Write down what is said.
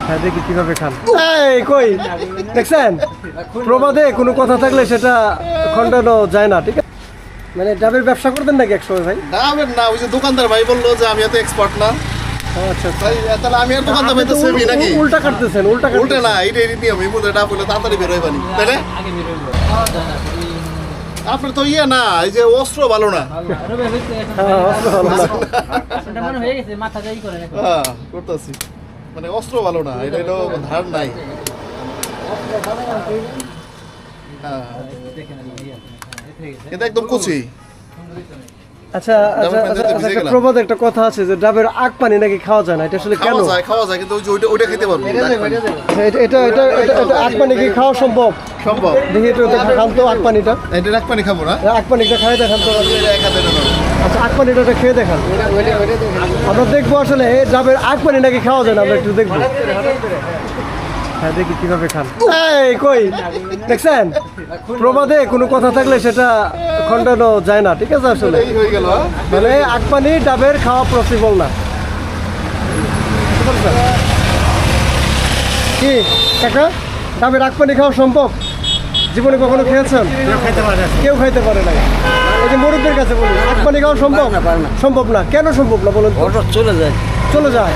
হ্যাঁ, দেখি কিভাবে খান। এই কই দেখছেন, প্রবাদে কোনো কথা থাকলে সেটা খণ্ডানো যায় না, ঠিক আছে? মানে ডাবের ব্যবসা করতেন নাকি একসময় ভাই? ডাবের না, ওই যে দোকানদার ভাই বললো যে আমি এত এক্সপার্ট না। ও আচ্ছা আচ্ছা। তাই তাহলে আমি আর দোকানদার ভাই তো সেমি নাকি? উল্টা কাটতেছেন, উল্টা উল্টে না, এইটাই নিয়ম। এই মধ্যে ডাব হলে তাড়াতাড়ি বের হয় পানি, তাই না? আপনার তো ইয়ে না, এই যে অস্ত্র ভালো না। হ্যাঁ, অস্ত্র ভালো না। হ্যাঁ, করতেছি মানে অস্ত্র ভালো না, এটা হলো ধার নাই। হ্যাঁ, এটা একদম কুচি। আচ্ছা আচ্ছা ডাবের পানিতে আচ্ছা, ভিজে একটা গেলাম। প্রবাদে একটা কথা আছে যে ডাবের আগ পানি নাকি খাওয়া যায় না, এটা আসলে কেন? খাওয়া যায় কিন্তু ওই যে ওইটা খেতে পারবো না। এটা এটা এটা এটা আগ পানি কি খাওয়া সম্ভব? সম্ভব। দেখি একটু খান তো আগ পানিটা। এটা রাখ পানি খাবো না। আগ পানিটা খাই দেখান তো। এটা এক হাতে নাও। আচ্ছা, আগ পানিটা খেয়ে দেখান। আমরা দেখবো আসলে ডাবের আগ পানি নাকি খাওয়া যায় না, আমরা একটু দেখবো। হ্যাঁ, দেখি কিভাবে খান। এই কই দেখছেন, প্রবাদে কোনো কথা থাকলে সেটা খণ্ডানো যায় না, ঠিক আছে? আসলে এই হয়ে গেল। মানে আগ পানি ডাবের খাওয়া পসিবল না। কি কাকা, ডাবের আগ পানি খাওয়া সম্ভব? জীবনে কখনো খেয়েছেন? কেউ খাইতে পারে না। এই যে মুরব্বীর কাছে বলি, আগ পানি খাওয়া সম্ভব? সম্ভব না। কেন সম্ভব না বলুন তো? চলে যায়। চলে যায়।